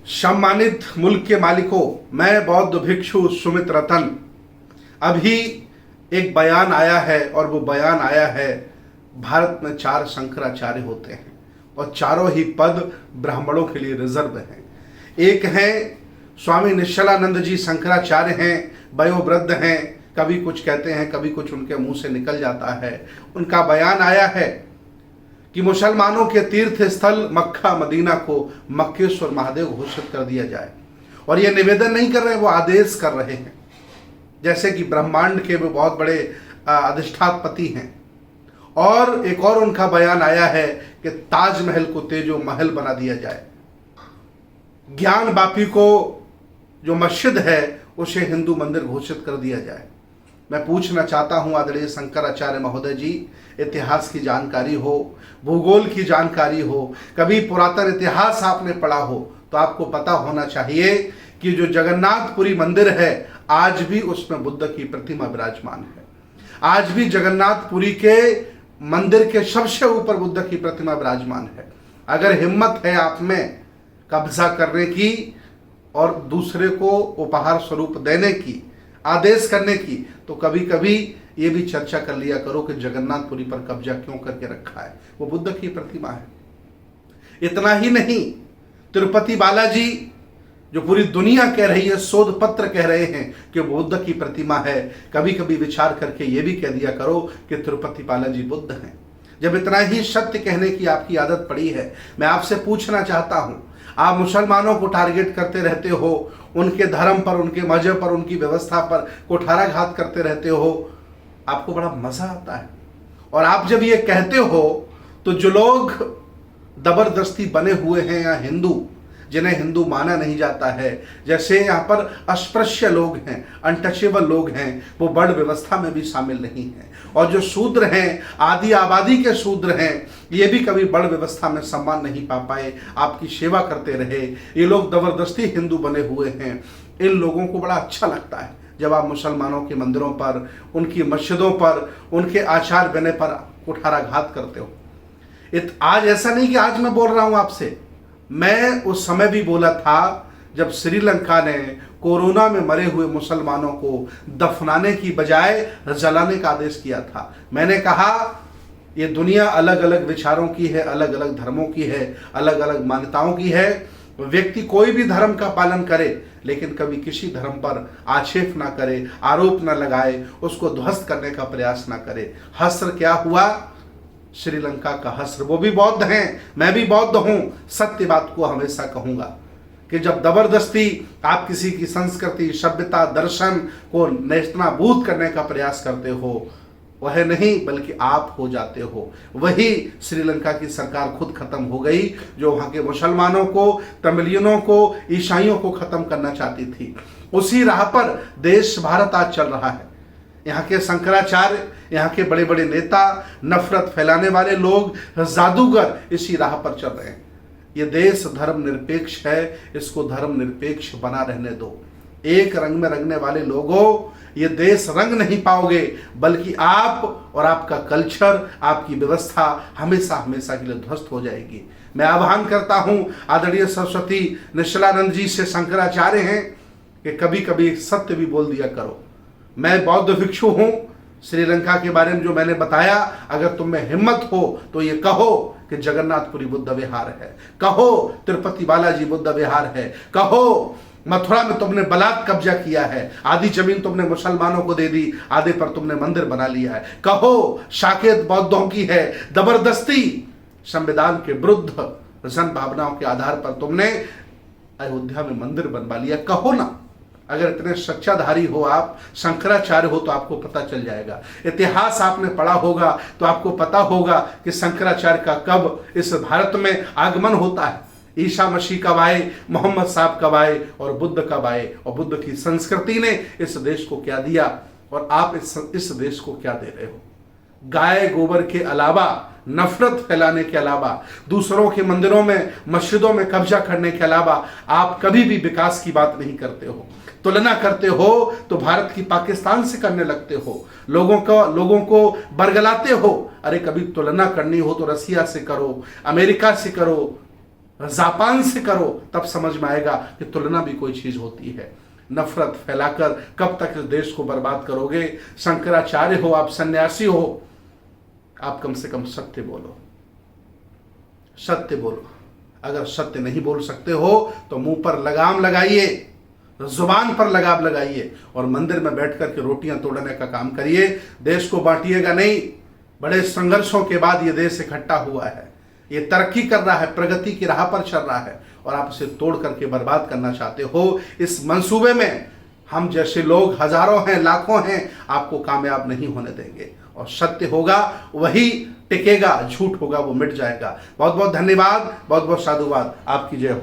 सम्मानित मुल्क के मालिकों, मैं बौद्ध भिक्षु सुमित रतन। अभी एक बयान आया है और वो बयान आया है, भारत में 4 शंकराचार्य होते हैं और चारों ही पद ब्राह्मणों के लिए रिजर्व हैं। एक हैं स्वामी निश्चलानंद जी शंकराचार्य हैं, वयोवृद्ध हैं, कभी कुछ कहते हैं कभी कुछ उनके मुंह से निकल जाता है। उनका बयान आया है कि मुसलमानों के तीर्थ स्थल मक्का मदीना को मक्केश्वर महादेव घोषित कर दिया जाए। और ये निवेदन नहीं कर रहे, वो आदेश कर रहे हैं। जैसे कि ब्रह्मांड के वो बहुत बड़े अधिष्ठापति हैं। और एक और उनका बयान आया है कि ताजमहल को तेजो महल बना दिया जाए। ज्ञान बापी को जो मस्जिद है उसे हिंदू मंदिर घोषित कर दिया जाए। मैं पूछना चाहता हूं आदरणीय शंकराचार्य महोदय जी, इतिहास की जानकारी हो, भूगोल की जानकारी हो, कभी पुरातन इतिहास आपने पढ़ा हो तो आपको पता होना चाहिए कि जो जगन्नाथपुरी मंदिर है आज भी उसमें बुद्ध की प्रतिमा विराजमान है। आज भी जगन्नाथपुरी के मंदिर के सबसे ऊपर बुद्ध की प्रतिमा विराजमान है। अगर हिम्मत है आप में कब्जा करने की और दूसरे को उपहार स्वरूप देने की, आदेश करने की, तो कभी कभी ये भी चर्चा कर लिया करो कि जगन्नाथपुरी पर कब्जा क्यों करके रखा है। वो बुद्ध की प्रतिमा है। इतना ही नहीं, तिरुपति बालाजी जो पूरी दुनिया कह रही है, शोध पत्र कह रहे हैं कि बुद्ध की प्रतिमा है, कभी कभी विचार करके ये भी कह दिया करो कि तिरुपति बालाजी बुद्ध हैं। जब इतना ही सत्य कहने की आपकी आदत पड़ी है, मैं आपसे पूछना चाहता हूं, आप मुसलमानों को टारगेट करते रहते हो, उनके धर्म पर, उनके मजहब पर, उनकी व्यवस्था पर कुठाराघात करते रहते हो, आपको बड़ा मजा आता है। और आप जब ये कहते हो तो जो लोग जबरदस्ती बने हुए हैं या हिंदू, जिन्हें हिंदू माना नहीं जाता है, जैसे यहाँ पर अस्पृश्य लोग हैं, अनटचेबल लोग हैं, वो बड़ व्यवस्था में भी शामिल नहीं हैं। और जो शूद्र हैं, आदि आबादी के शूद्र हैं, ये भी कभी बड़ व्यवस्था में सम्मान नहीं पा पाए, आपकी सेवा करते रहे। ये लोग जबरदस्ती हिंदू बने हुए हैं। इन लोगों को बड़ा अच्छा लगता है जब आप मुसलमानों के मंदिरों पर, उनकी मस्जिदों पर, उनके आचार बने पर कुठाराघात करते हो। आज ऐसा नहीं कि आज मैं बोल रहा हूं आपसे, मैं उस समय भी बोला था जब श्रीलंका ने कोरोना में मरे हुए मुसलमानों को दफनाने की बजाय जलाने का आदेश किया था। मैंने कहा ये दुनिया अलग अलग विचारों की है, अलग अलग धर्मों की है, अलग अलग मान्यताओं की है। व्यक्ति कोई भी धर्म का पालन करे लेकिन कभी किसी धर्म पर आक्षेप ना करे, आरोप ना लगाए, उसको ध्वस्त करने का प्रयास ना करे। हस्र क्या हुआ? श्रीलंका का हस्र। वो भी बौद्ध हैं, मैं भी बौद्ध हूं। सत्य बात को हमेशा कहूंगा कि जब जबरदस्ती आप किसी की संस्कृति, सभ्यता, दर्शन को नेस्तनाबूद करने का प्रयास करते हो, वह नहीं बल्कि आप हो जाते हो। वही श्रीलंका की सरकार खुद खत्म हो गई जो वहां के मुसलमानों को, तमिलियनों को, ईसाइयों को खत्म करना चाहती थी। उसी राह पर देश भारत आज चल रहा है। यहाँ के शंकराचार्य, यहाँ के बड़े बड़े नेता, नफरत फैलाने वाले लोग, जादूगर इसी राह पर चल रहे हैं। ये देश धर्म निरपेक्ष है, इसको धर्म निरपेक्ष बना रहने दो। एक रंग में रंगने वाले लोगों, ये देश रंग नहीं पाओगे, बल्कि आप और आपका कल्चर, आपकी व्यवस्था हमेशा हमेशा के लिए ध्वस्त हो जाएगी। मैं आह्वान करता हूं आदरणीय सरस्वती निश्चलानंद जी से, शंकराचार्य हैं, कि कभी कभी सत्य भी बोल दिया करो। मैं बौद्ध भिक्षु हूं। श्रीलंका के बारे में जो मैंने बताया, अगर तुम में हिम्मत हो तो ये कहो कि जगन्नाथपुरी बुद्ध विहार है, कहो तिरुपति बालाजी बुद्ध विहार है, कहो मथुरा में तुमने बलात् कब्जा किया है, आधी जमीन तुमने मुसलमानों को दे दी, आधे पर तुमने मंदिर बना लिया है, कहो साकेत बौद्धों की है, जबरदस्ती संविधान के विरुद्ध जन भावनाओं के आधार पर तुमने अयोध्या में मंदिर बनवा लिया, कहो ना। अगर इतने सच्चाधारी हो आप, शंकराचार्य हो, तो आपको पता चल जाएगा। इतिहास आपने पढ़ा होगा तो आपको पता होगा कि शंकराचार्य का कब इस भारत में आगमन होता है। ईसा मसीह कब आए, मोहम्मद साहब कब आए और बुद्ध कब आए, और बुद्ध की संस्कृति ने इस देश को क्या दिया और आप इस देश को क्या दे रहे हो। गाय गोबर के अलावा, नफरत फैलाने के अलावा, दूसरों के मंदिरों में, मस्जिदों में कब्जा करने के अलावा आप कभी भी विकास की बात नहीं करते हो। तुलना करते हो तो भारत की पाकिस्तान से करने लगते हो, लोगों को बरगलाते हो। अरे कभी तुलना करनी हो तो रसिया से करो, अमेरिका से करो, जापान से करो, तब समझ में आएगा कि तुलना भी कोई चीज होती है। नफरत फैलाकर कब तक इस देश को बर्बाद करोगे? शंकराचार्य हो, आप सन्यासी हो, आप कम से कम सत्य बोलो, सत्य बोलो। अगर सत्य नहीं बोल सकते हो तो मुंह पर लगाम लगाइए, जुबान पर लगाम लगाइए और मंदिर में बैठ कर के रोटियां तोड़ने का काम करिए। देश को बांटिएगा नहीं। बड़े संघर्षों के बाद ये देश इकट्ठा हुआ है, ये तरक्की कर रहा है, प्रगति की राह पर चल रहा है, और आप इसे तोड़ करके बर्बाद करना चाहते हो। इस मंसूबे में हम जैसे लोग हजारों हैं, लाखों हैं, आपको कामयाब नहीं होने देंगे। और सत्य होगा वही टिकेगा, झूठ होगा वो मिट जाएगा। बहुत बहुत धन्यवाद, बहुत बहुत साधुवाद। आपकी जय हो।